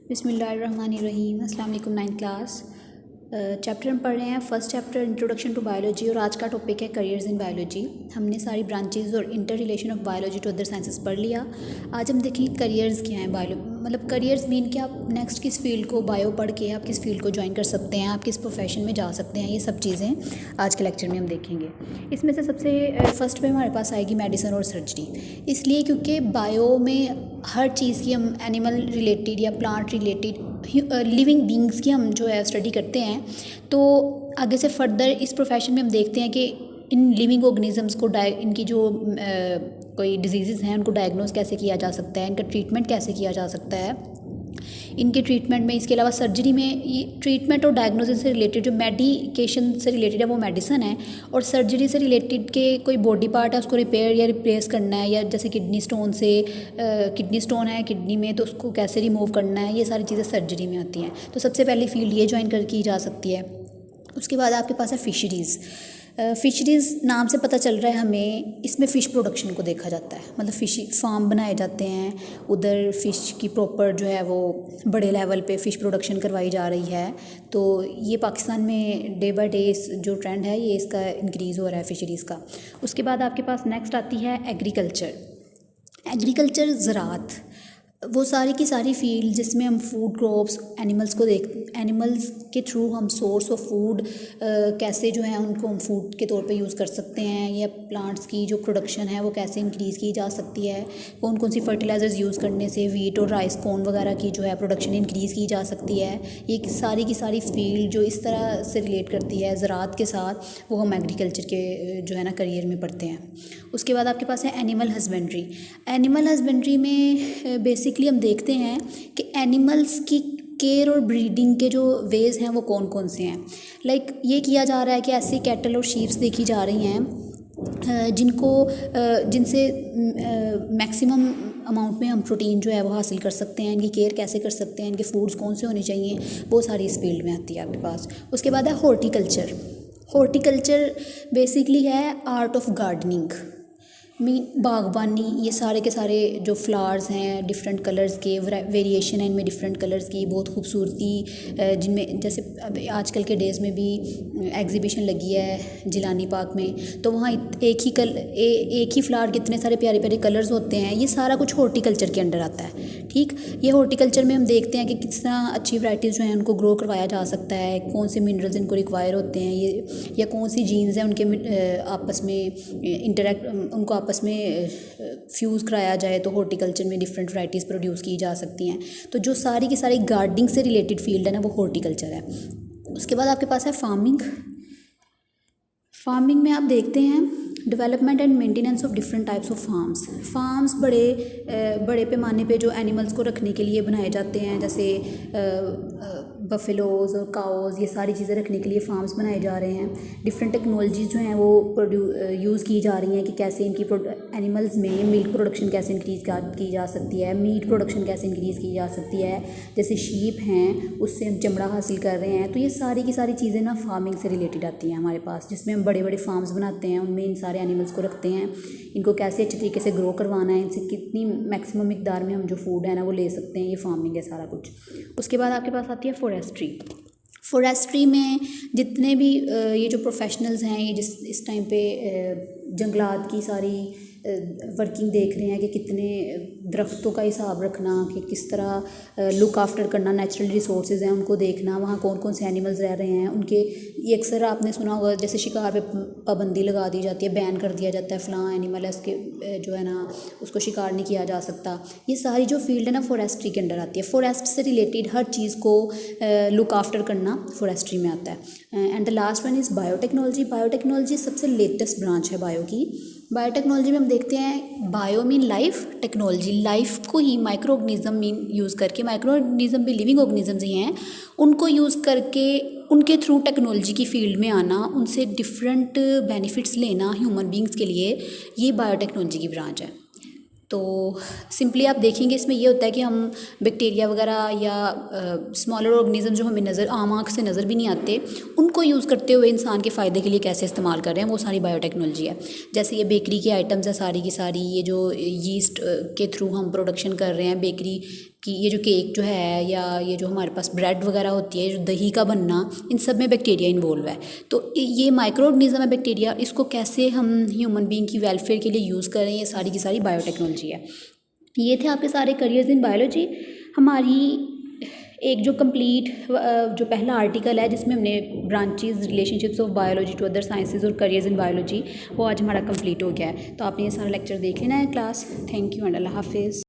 बिस्मिल्लाहिर्रहमानिर्रहीम। अस्सलाम वालेकुम। 9th क्लास चैप्टर हम पढ़ रहे हैं। First chapter introduction to biology और आज का टॉपिक है करियर्स इन बायोलॉजी। हमने सारी ब्रांचेस और interrelation of biology to other sciences पढ़ लिया। आज हम देखेंगे करियर्स क्या हैं। मतलब करियर्स मीन कि आप नेक्स्ट किस फील्ड को बायो पढ़ के आप किस फील्ड को ज्वाइन कर सकते हैं, आप किस प्रोफेशन में जा सकते हैं। ये सब चीज़ें आज के लेक्चर में हम देखेंगे। इसमें से सबसे फर्स्ट पे हमारे पास आएगी मेडिसिन और सर्जरी। इसलिए क्योंकि बायो में हर चीज़ की हम एनिमल रिलेटेड या प्लांट रिलेटेड लिविंग बींग्स की हम जो है स्टडी करते हैं। तो आगे से फर्दर इस प्रोफेशन में हम देखते हैं कि इन लिविंग ऑर्गेनिजम्स को इनकी जो कोई डिजीज़ हैं उनको डायग्नोस कैसे किया जा सकता है, इनका ट्रीटमेंट कैसे किया जा सकता है। इनके ट्रीटमेंट में इसके अलावा सर्जरी में ये ट्रीटमेंट और डायग्नोसिस से रिलेटेड जो मेडिकेशन से रिलेटेड है वो मेडिसिन है, और सर्जरी से रिलेटेड के कोई बॉडी पार्ट है उसको रिपेयर या रिप्लेस करना है, या जैसे किडनी स्टोन है किडनी में तो उसको कैसे रिमूव करना है, ये सारी चीज़ें सर्जरी में आती हैं। तो सबसे पहली फील्ड ये ज्वाइन कर की जा सकती है। उसके बाद आपके पास है फिशरीज़। फिशरीज़ नाम से पता चल रहा है हमें, इसमें फ़िश प्रोडक्शन को देखा जाता है। मतलब फ़िश फार्म बनाए जाते हैं, उधर फ़िश की प्रॉपर जो है वो बड़े लेवल पे फ़िश प्रोडक्शन करवाई जा रही है। तो ये पाकिस्तान में डे बाय डे जो ट्रेंड है ये इसका इंक्रीज़ हो रहा है फिशरीज़ का। उसके बाद आपके पास नेक्स्ट आती है एग्रीकल्चर ज़राअत। वो सारी की सारी फील्ड जिसमें हम फूड क्रॉप्स एनिमल्स के थ्रू हम सोर्स ऑफ फूड कैसे जो है उनको हम फूड के तौर पे यूज़ कर सकते हैं, या प्लांट्स की जो प्रोडक्शन है वो कैसे इंक्रीज़ की जा सकती है, कौन कौन सी फर्टिलाइज़र्स यूज़ करने से वीट और राइस कॉर्न वगैरह की जो है प्रोडक्शन इंक्रीज़ की जा सकती है। ये सारी की सारी फील्ड जो इस तरह से रिलेट करती है ज़राअत के साथ, वो हम एग्रीकल्चर के जो है ना करियर में पढ़ते हैं। उसके बाद आपके पास है एनिमल हस्बेंड्री में बेसिकली हम देखते हैं कि एनिमल्स की केयर और ब्रीडिंग के जो वेज़ हैं वो कौन कौन से हैं। लाइक ये किया जा रहा है कि ऐसी कैटल और शीप्स देखी जा रही हैं जिनसे मैक्सिमम अमाउंट में हम प्रोटीन जो है वो हासिल कर सकते हैं। इनकी केयर कैसे कर सकते हैं, इनके फूड्स कौन से होने चाहिए, वो सारी इस फील्ड में आती है आपके पास। उसके बाद है हॉर्टिकल्चर बेसिकली है आर्ट ऑफ गार्डनिंग, बागबानी। ये सारे के सारे जो फ्लावर्स हैं डिफरेंट कलर्स के, वेरिएशन है इनमें डिफरेंट कलर्स की, बहुत खूबसूरती जिनमें जैसे अब आजकल के डेज़ में भी एग्जीबिशन लगी है जिलानी पार्क में, तो वहाँ एक ही फ्लावर के इतने सारे प्यारे प्यारे कलर्स होते हैं। ये सारा कुछ हॉर्टिकल्चर के अंडर आता है। ठीक, ये हॉर्टिकल्चर में हम देखते हैं कि किस तरह अच्छी वैराइटीज़ जो हैं उनको ग्रो करवाया जा सकता है, कौन से मिनरल्स इनको रिक्वायर होते हैं, ये या कौन सी जीन्स हैं उनके आपस में उनको आपस में फ्यूज़ कराया जाए तो हॉर्टिकल्चर में डिफरेंट वैराइटीज़ प्रोड्यूस की जा सकती हैं। तो जो सारी की सारी गार्डनिंग से रिलेटेड फील्ड है ना वो हॉर्टिकल्चर है। उसके बाद आपके पास है फार्मिंग में आप देखते हैं development and maintenance of different types of farms बड़े पैमाने पे जो एनिमल्स को रखने के लिए बनाए जाते हैं, जैसे बफेलोज़ और काओज़, ये सारी चीज़ें रखने के लिए फार्म्स बनाए जा रहे हैं। डिफरेंट टेक्नोलॉजीज़ जो हैं वो यूज़ की जा रही हैं कि कैसे इनकी एनिमल्स में मिल्क प्रोडक्शन कैसे इंक्रीज़ की जा सकती है, मीट प्रोडक्शन कैसे इंक्रीज़ की जा सकती है। जैसे शीप हैं उससे हम चमड़ा हासिल कर रहे हैं। तो ये सारी की सारी चीज़ें ना फार्मिंग से रिलेटेड आती हैं हमारे पास, जिसमें हम बड़े बड़े फार्म्स बनाते हैं, उनमें इन सारे एनिमल्स को रखते हैं, इनको कैसे अच्छे तरीके से ग्रो करवाना है, इनसे कितनी मैक्सिमम मिकदार में हम जो फूड है ना वो ले सकते हैं। ये फार्मिंग है सारा कुछ। उसके बाद आपके पास आती है फॉरेस्ट्री में जितने भी ये जो प्रोफेशनल्स हैं, ये इस टाइम पे जंगलात की सारी वर्किंग देख रहे हैं कि कितने दरख्तों का हिसाब रखना, कि किस तरह लुक आफ्टर करना, नेचुरल रिसोर्सेज हैं उनको देखना, वहाँ कौन कौन से एनिमल्स रह रहे हैं उनके। ये अक्सर आपने सुना होगा जैसे शिकार पे पाबंदी लगा दी जाती है, बैन कर दिया जाता है, फ़लाँ एनिमल है उसके जो है ना उसको शिकार नहीं किया जा सकता। ये सारी जो फील्ड है ना फॉरेस्ट्री के अंडर आती है। फॉरेस्ट से रिलेटेड हर चीज़ को लुक आफ्टर करना फॉरेस्ट्री में आता है। And the last one is biotechnology सबसे लेटेस्ट ब्रांच है बायो की। बायोटेक्नोलॉजी में हम देखते हैं bio mean life, technology life को ही माइक्रो ऑर्गेनिज्म मीन यूज़ करके, माइक्रो ऑर्गेनिज्म भी लिविंग ऑर्गेनिजम्स ही हैं, उनको यूज़ करके उनके थ्रू टेक्नोलॉजी की फील्ड में आना, उनसे डिफरेंट बेनिफिट्स लेना ह्यूमन बींग्स के लिए, ये बायोटेक्नोलॉजी की ब्रांच है। तो सिंपली आप देखेंगे इसमें ये होता है कि हम बैक्टीरिया वगैरह या स्मॉलर ऑर्गेनिज्म जो हमें आम आँख से नज़र भी नहीं आते, उनको यूज़ करते हुए इंसान के फ़ायदे के लिए कैसे इस्तेमाल कर रहे हैं, वो सारी बायोटेक्नोलॉजी है। जैसे ये बेकरी की आइटम्स है सारी की सारी, ये जो यीस्ट के थ्रू हम प्रोडक्शन कर रहे हैं बेकरी कि ये जो केक जो है या ये जो हमारे पास ब्रेड वगैरह होती है, जो दही का बनना, इन सब में बैक्टीरिया इन्वॉल्व है। तो ये माइक्रो ऑर्गेनिज्म है बैक्टीरिया, इसको कैसे हम ह्यूमन बीइंग की वेलफेयर के लिए यूज़ करें, ये सारी की सारी बायोटेक्नोलॉजी है। ये थे आपके सारे करियर्स इन बायोलॉजी। हमारी एक जो कंप्लीट जो पहला आर्टिकल है जिसमें हमने branches relationships of biology to other sciences और करियर्स इन बायोलॉजी, वो आज हमारा कंप्लीट हो गया है। तो आपने ये सारा लेक्चर देख लेना है क्लास। थैंक यू एंड अल्लाह हाफिज़।